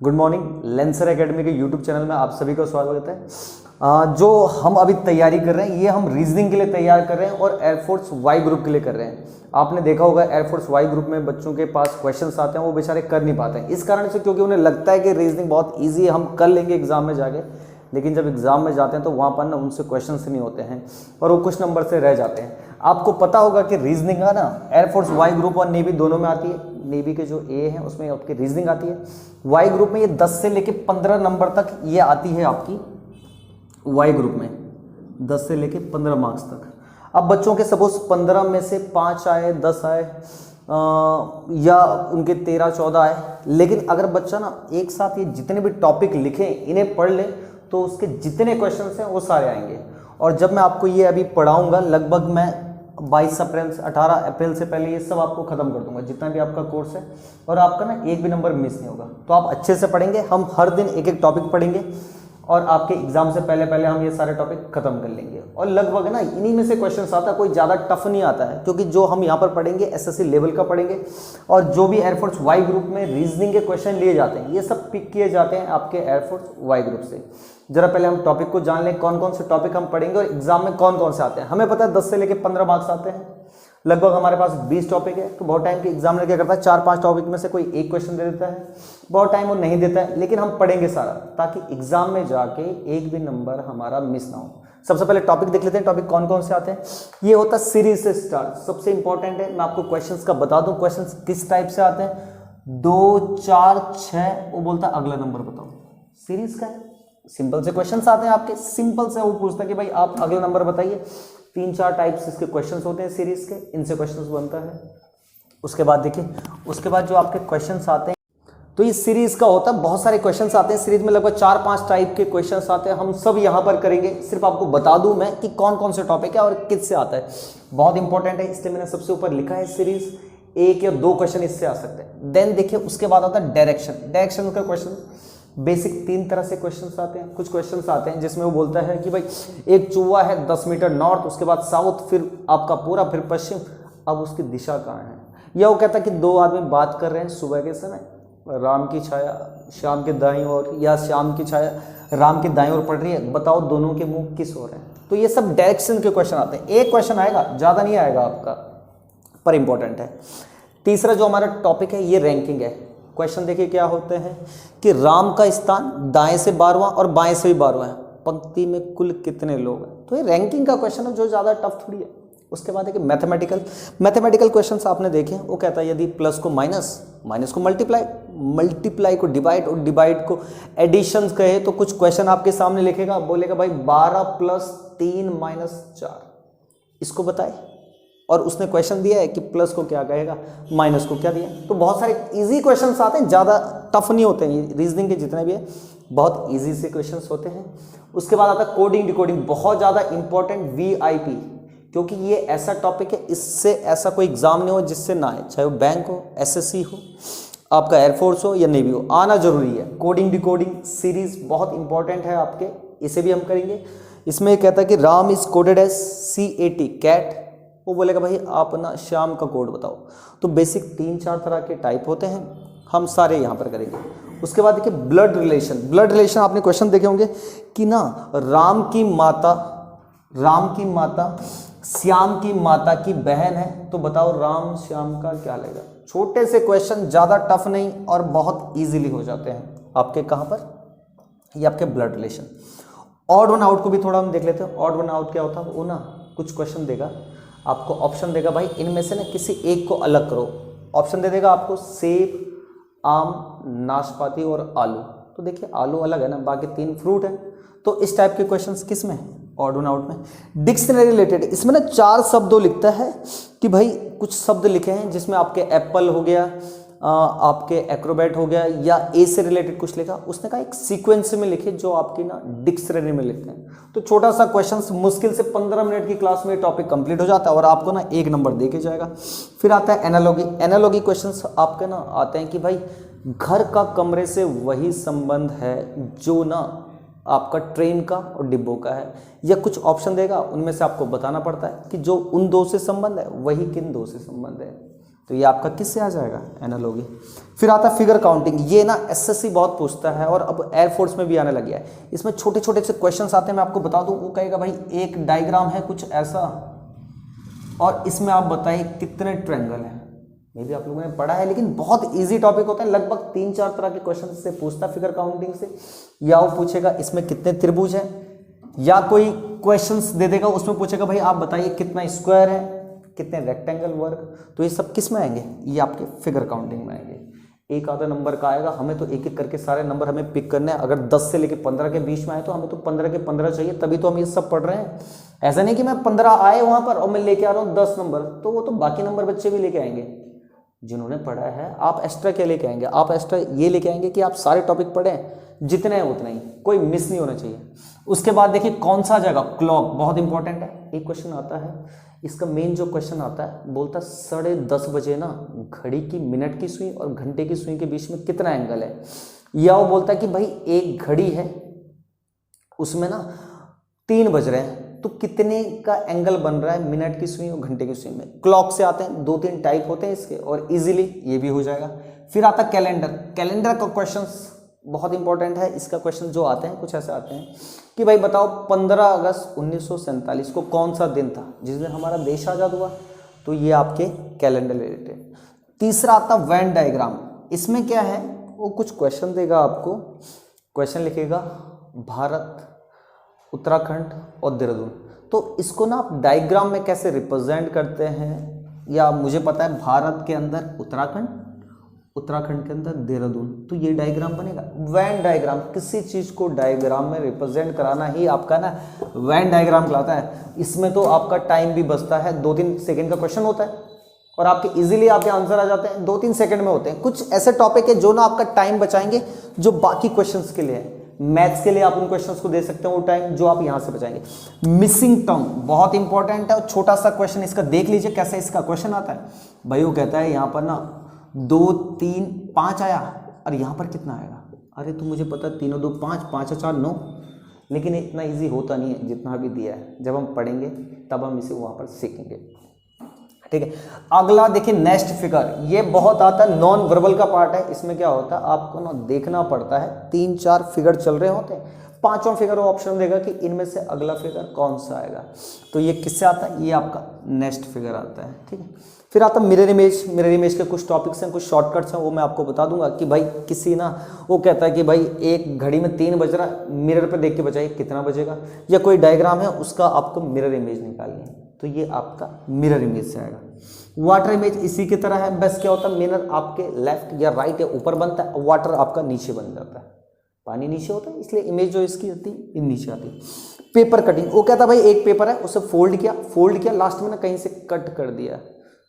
Good morning. Lancer academy के YouTube channel में आप सभी का स्वागत है। जो हम अभी तैयारी कर रहे हैं ये हम रीजनिंग के लिए तैयार कर रहे हैं और एयरफोर्स वाई ग्रुप के लिए कर रहे हैं। आपने देखा होगा एयरफोर्स वाई ग्रुप में बच्चों के पास क्वेश्चंस आते हैं, वो बेचारे कर नहीं पाते हैं इस कारण से क्योंकि उन्हें लगता है कि रीजनिंग बहुत ईजी है, हम कर लेंगे एग्जाम में जाके। लेकिन जब एग्जाम में जाते हैं तो वहाँ पर ना उनसे क्वेश्चन नहीं होते हैं और वो कुछ नंबर से रह जाते हैं। आपको पता होगा कि रीजनिंग का ना एयरफोर्स वाई ग्रुप और नेवी दोनों में आती है। नेवी के जो ए है उसमें आपकी रीजनिंग आती है, वाई ग्रुप में ये 10 से लेके 15 नंबर तक ये आती है आपकी वाई ग्रुप में, 10 से लेके 15 मार्क्स तक। अब बच्चों के सपोज 15 में से 5 आए, 10 आए या उनके 13-14 आए, लेकिन अगर बच्चा ना एक साथ ये जितने भी टॉपिक लिखे इन्हें पढ़ ले तो उसके जितने क्वेश्चंस हैं वो सारे आएंगे। और जब मैं आपको ये अभी पढ़ाऊंगा लगभग मैं 22 अप्रैल से 18 अप्रैल से पहले ये सब आपको खत्म कर दूंगा जितना भी आपका कोर्स है, और आपका ना एक भी नंबर मिस नहीं होगा। तो आप अच्छे से पढ़ेंगे, हम हर दिन एक एक टॉपिक पढ़ेंगे और आपके एग्जाम से पहले पहले हम ये सारे टॉपिक खत्म कर लेंगे। और लगभग ना इन्हीं में से क्वेश्चन आता है, कोई ज़्यादा टफ नहीं आता है क्योंकि जो हम यहाँ पर पढ़ेंगे एसएससी लेवल का पढ़ेंगे और जो भी एयरफोर्स वाई ग्रुप में रीजनिंग के क्वेश्चन लिए जाते हैं ये सब पिक किए जाते हैं आपके एयरफोर्स वाई ग्रुप से। जरा पहले हम टॉपिक को जान लें, कौन कौन से टॉपिक हम पढ़ेंगे और एग्जाम में कौन कौन से आते हैं। हमें पता है 10 से लेकर 15 मार्क्स आते हैं, लगभग हमारे पास 20 टॉपिक है। तो बहुत टाइम के एग्जामिनर क्या करता है 4-5 टॉपिक में से कोई एक क्वेश्चन दे देता है, बहुत टाइम वो नहीं देता है, लेकिन हम पढ़ेंगे सारा ताकि एग्जाम में जाके एक भी नंबर हमारा मिस ना हो। सबसे पहले टॉपिक देख लेते हैं, टॉपिक कौन कौन से आते हैं। ये होता है सीरीज से स्टार्ट, सबसे इंपॉर्टेंट है। मैं आपको क्वेश्चंस का बता दूं क्वेश्चंस किस टाइप से आते हैं। 2, 4, 6 वो बोलता है अगला नंबर बताओ। सीरीज का है, सिंपल से क्वेश्चंस आते हैं आपके, सिंपल से वो पूछता है कि भाई आप अगला नंबर बताइए। 3-4 टाइप्स इसके क्वेश्चंस होते हैं सीरीज के, इनसे क्वेश्चंस बनता है। उसके बाद देखिए, उसके बाद जो आपके क्वेश्चंस आते हैं तो ये सीरीज का होता है, बहुत सारे क्वेश्चंस आते हैं सीरीज में, लगभग 4-5 टाइप के क्वेश्चंस आते हैं। हम सब यहाँ पर करेंगे, सिर्फ आपको बता दूं मैं कि कौन कौन से टॉपिक है और किस से आता है। बहुत इंपॉर्टेंट है इसलिए मैंने सबसे ऊपर लिखा है सीरीज। 1 या 2 क्वेश्चन इससे आ सकते हैं। देन देखिए उसके बाद आता है डायरेक्शन। डायरेक्शन का क्वेश्चन बेसिक 3 तरह से क्वेश्चंस आते हैं। कुछ क्वेश्चंस आते हैं जिसमें वो बोलता है कि भाई एक चूहा है 10 मीटर नॉर्थ, उसके बाद साउथ, फिर आपका पूरा, फिर पश्चिम, अब उसकी दिशा कहाँ है। या वो कहता है कि 2 आदमी बात कर रहे हैं सुबह के समय, राम की छाया शाम के दाईं ओर या शाम की छाया राम के दाईं ओर पड़ रही है, बताओ दोनों के मुंह किस ओर है। तो ये सब डायरेक्शन के क्वेश्चन आते हैं। एक क्वेश्चन आएगा, ज़्यादा नहीं आएगा आपका, पर इंपॉर्टेंट है। तीसरा जो हमारा टॉपिक है ये रैंकिंग है। क्वेश्चन देखिए क्या होते हैं कि राम का स्थान दाएं से 12वां और बाएं से भी 12वां है, पंक्ति में कुल कितने लोग हैं। तो ये रैंकिंग का क्वेश्चन है जो ज़्यादा टफ थोड़ी है। उसके बाद देखिए मैथमेटिकल क्वेश्चंस आपने देखे, वो कहता है यदि प्लस को माइनस, माइनस को मल्टीप्लाई, मल्टीप्लाई को डिवाइड और डिवाइड को एडिशन कहे तो कुछ क्वेश्चन आपके सामने लिखेगा, बोलेगा भाई 12 + 3 - 4 इसको बताए। और उसने क्वेश्चन दिया है कि प्लस को क्या कहेगा, माइनस को क्या दिया। तो बहुत सारे इजी क्वेश्चंस आते हैं, ज़्यादा टफ नहीं होते हैं। रीजनिंग के जितने भी है बहुत इजी से क्वेश्चंस होते हैं। उसके बाद आता है कोडिंग डिकोडिंग, बहुत ज़्यादा इंपॉर्टेंट, वीआईपी, क्योंकि ये ऐसा टॉपिक है इससे ऐसा कोई एग्जाम नहीं हो जिससे ना है, चाहे वो बैंक हो, एसएससी हो, आपका एयरफोर्स हो या नेवी हो, आना जरूरी है। कोडिंग डिकोडिंग सीरीज बहुत इंपॉर्टेंट है आपके, इसे भी हम करेंगे। इसमें कहता है कि Ram is coded as CAT cat, वो बोलेगा भाई आप ना श्याम का कोड बताओ। तो बेसिक 3-4 तरह के टाइप होते हैं, हम सारे यहाँ पर करेंगे। उसके बाद देखिए ब्लड रिलेशन। ब्लड रिलेशन आपने क्वेश्चन देखे होंगे कि ना राम की माता श्याम की माता की बहन है, तो बताओ राम श्याम का क्या लगेगा। छोटे से क्वेश्चन, ज़्यादा टफ नहीं और बहुत ईजिली हो जाते हैं आपके। कहाँ पर, ये आपके blood relation. Odd one out को भी थोड़ा हम देख लेते हैं। ऑड वन आउट क्या होता है, वो ना कुछ क्वेश्चन देगा आपको, ऑप्शन देगा भाई इनमें से ना किसी एक को अलग करो। ऑप्शन दे देगा आपको सेब, आम, नाशपाती और आलू। तो देखिए आलू अलग है ना, बाकी 3 फ्रूट है। तो इस टाइप के क्वेश्चंस किस में है, ऑड वन आउट में। डिक्शनरी रिलेटेड, इसमें ना 4 शब्दों लिखता है कि भाई कुछ शब्द लिखे हैं जिसमें आपके एप्पल हो गया, आपके एक्रोबैट हो गया, या ए से रिलेटेड कुछ लिखा। उसने कहा एक सीक्वेंस में लिखे जो आपकी ना डिक्शनरी में लिखते हैं। तो छोटा सा क्वेश्चन, मुश्किल से 15 मिनट की क्लास में टॉपिक कंप्लीट हो जाता है और आपको ना 1 नंबर दे के जाएगा। फिर आता है एनालॉगी। एनालॉगी क्वेश्चंस आपके ना आते हैं कि भाई घर का कमरे से वही संबंध है जो ना आपका ट्रेन का और डिब्बों का है, या कुछ ऑप्शन देगा उनमें से आपको बताना पड़ता है कि जो उन 2 से संबंध है वही किन 2 से संबंध है। तो ये आपका किससे आ जाएगा, एनालॉगी। फिर आता है फिगर काउंटिंग, ये ना एसएससी बहुत पूछता है और अब एयरफोर्स में भी आने लग गया है। इसमें छोटे छोटे से क्वेश्चंस आते हैं, मैं आपको बता दूं। वो कहेगा भाई एक डायग्राम है कुछ ऐसा और इसमें आप बताइए कितने ट्रायंगल हैं। मे भी आप लोगों ने पढ़ा है, लेकिन बहुत इजी टॉपिक होता है। लगभग 3-4 तरह के क्वेश्चन से पूछता है फिगर काउंटिंग से। या वो पूछेगा इसमें कितने त्रिभुज हैं, या कोई क्वेश्चंस दे देगा उसमें पूछेगा भाई आप बताइए कितना स्क्वायर है, कितने रेक्टेंगल वर्ग। तो ये सब किस में आएंगे, ये आपके फिगर काउंटिंग में आएंगे। एक आधा नंबर का आएगा, हमें तो एक एक करके सारे नंबर हमें पिक करने हैं। अगर 10 से लेके 15 के बीच में आए तो हमें तो 15 के 15 चाहिए, तभी तो हम ये सब पढ़ रहे हैं। ऐसा नहीं कि मैं 15 आए वहां पर और मैं लेके आ रहा हूँ 10 नंबर, तो वो तो बाकी नंबर बच्चे भी लेके आएंगे जिन्होंने पढ़ा है। आप एक्स्ट्रा क्या लेके आएंगे, आप एक्स्ट्रा ये लेके आएंगे कि आप सारे टॉपिक पढ़ें, जितने हैं उतने ही, कोई मिस नहीं होना चाहिए। उसके बाद देखिए कौन सा जगह, क्लॉक बहुत इंपॉर्टेंट है। एक क्वेश्चन आता है, इसका मेन जो क्वेश्चन आता है, बोलता 10:30 बजे ना घड़ी की मिनट की सुई और घंटे की सुई के बीच में कितना एंगल है। या वो बोलता है कि भाई एक घड़ी है उसमें ना 3 बज रहे हैं, तो कितने का एंगल बन रहा है मिनट की सुई और घंटे की सुई में। क्लॉक से आते हैं, 2-3 टाइप होते हैं इसके और इजीली ये भी हो जाएगा। फिर आता कैलेंडर, कैलेंडर का क्वेश्चंस बहुत इंपॉर्टेंट है। इसका क्वेश्चन जो आते हैं कुछ ऐसे आते हैं कि भाई बताओ 15 अगस्त 1947 को कौन सा दिन था जिस दिन हमारा देश आज़ाद हुआ। तो ये आपके कैलेंडर रिलेटेड। तीसरा आता वेन डायग्राम, इसमें क्या है, वो कुछ क्वेश्चन देगा आपको, क्वेश्चन लिखेगा भारत, उत्तराखंड और देहरादून। तो इसको ना आप डायग्राम में कैसे रिप्रेजेंट करते हैं, या मुझे पता है भारत के अंदर उत्तराखंड, उत्तराखंड के अंदर देहरादून, तो ये डायग्राम बनेगा। वैन डायग्राम, किसी चीज को डायग्राम में रिप्रेजेंट कराना ही आपका ना वैन डायग्राम कहलाता है। इसमें तो आपका टाइम भी बचता है, 2-3 सेकंड का क्वेश्चन होता है और आपके इजीली आपके आंसर आ जाते हैं, 2-3 सेकंड में होते हैं। कुछ ऐसे टॉपिक है जो ना आपका टाइम बचाएंगे, जो बाकी क्वेश्चंस के लिए है। मैथ्स के लिए आप उन क्वेश्चंस को दे सकते हैं वो टाइम जो आप यहां से बचाएंगे। मिसिंग टर्म बहुत इंपॉर्टेंट है और छोटा सा क्वेश्चन इसका देख लीजिए कैसे इसका क्वेश्चन आता है। भाई वो कहता है यहां पर ना 2, 3, 5 आया और यहाँ पर कितना आएगा। अरे तो मुझे पता 3 और 2 5, 5 और 4 9, लेकिन इतना इजी होता नहीं है जितना अभी दिया है। जब हम पढ़ेंगे तब हम इसे वहाँ पर सीखेंगे, ठीक है। अगला देखिए नेक्स्ट फिगर, ये बहुत आता है, नॉन वर्बल का पार्ट है। इसमें क्या होता है, आपको ना देखना पड़ता है, 3-4 फिगर चल रहे होते हैं, 5वां फिगर वो ऑप्शन देगा कि इनमें से अगला फिगर कौन सा आएगा। तो ये किससे आता है, ये आपका नेक्स्ट फिगर आता है, ठीक है। फिर आता है मिरर इमेज। मिरर इमेज के कुछ टॉपिक्स हैं, कुछ शॉर्टकट्स हैं, वो मैं आपको बता दूंगा कि भाई किसी ना वो कहता है कि भाई एक घड़ी में 3 बज रहा है, मिरर पे देख के बताइए कितना बजेगा। या कोई डायग्राम है उसका आपको मिरर इमेज निकालनी है, तो ये आपका मिरर इमेज से आएगा। वाटर इमेज इसी की तरह है, बस क्या होता है मिरर आपके लेफ्ट या राइट या ऊपर बनता है, वाटर आपका नीचे बन जाता है, पानी नीचे होता है, इसलिए इमेज जो इसकी होती है नीचे आती है। पेपर कटिंग, वो कहता है भाई एक पेपर है उसे फोल्ड किया लास्ट में ना कहीं से कट कर दिया,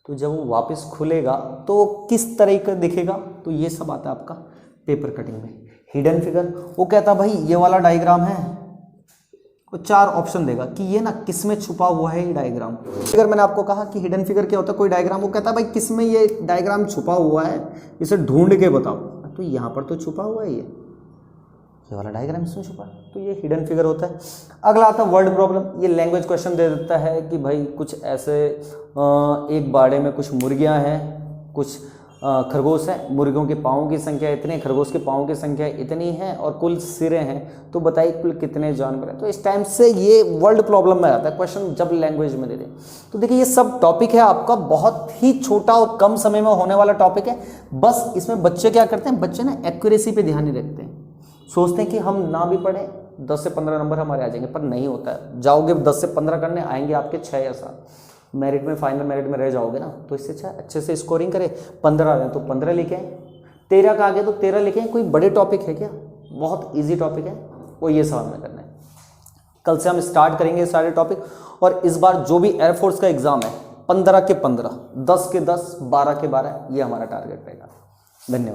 तो जब वो वापस खुलेगा तो किस तरह का दिखेगा। तो ये सब आता है आपका पेपर कटिंग में। हिडन फिगर, वो कहता है भाई ये वाला डायग्राम है, वो 4 ऑप्शन देगा कि ये ना किस में छुपा हुआ है ये डायग्राम। फिगर मैंने आपको कहा कि हिडन फिगर क्या होता है, कोई डायग्राम, वो कहता है भाई किस में ये डायग्राम छुपा हुआ है, इसे ढूंढ के बताओ। तो यहाँ पर तो छुपा हुआ है, ये वाला डायग्राम इसमें छुपा है, तो ये हिडन फिगर होता है। अगला आता है वर्ड प्रॉब्लम। ये लैंग्वेज क्वेश्चन दे देता है कि भाई कुछ ऐसे एक बाड़े में कुछ मुर्गियां हैं, कुछ खरगोश हैं, मुर्गियों के पाँवों की संख्या इतनी, खरगोश के पाँवों की संख्या इतनी है और कुल सिरे हैं, तो बताइए कुल कितने जानवर हैं। तो इस टाइम से ये वर्ड प्रॉब्लम में आता है क्वेश्चन जब लैंग्वेज में दे दें। तो देखिए ये सब टॉपिक है आपका, बहुत ही छोटा और कम समय में होने वाला टॉपिक है। बस इसमें बच्चे क्या करते हैं, बच्चे ना एक्यूरेसी पे ध्यान नहीं रखते हैं, सोचते हैं कि हम ना भी पढ़ें 10 से 15 नंबर हमारे आ जाएंगे, पर नहीं होता है। जाओगे 10 से 15 करने, आएंगे आपके 6 या 7, मेरिट में फाइनल मेरिट में रह जाओगे ना, तो इससे अच्छा अच्छे से स्कोरिंग करें। 15 आ गए तो 15 लिखे हैं, 13 का आगे तो 13 लिखे हैं। कोई बड़े टॉपिक है क्या, बहुत ईजी टॉपिक है, वो ये सवाल में करना है। कल से हम स्टार्ट करेंगे सारे टॉपिक, और इस बार जो भी एयरफोर्स का एग्जाम है 15 के 15, 10 के 10, 12 के 12, ये हमारा टारगेट रहेगा। धन्यवाद।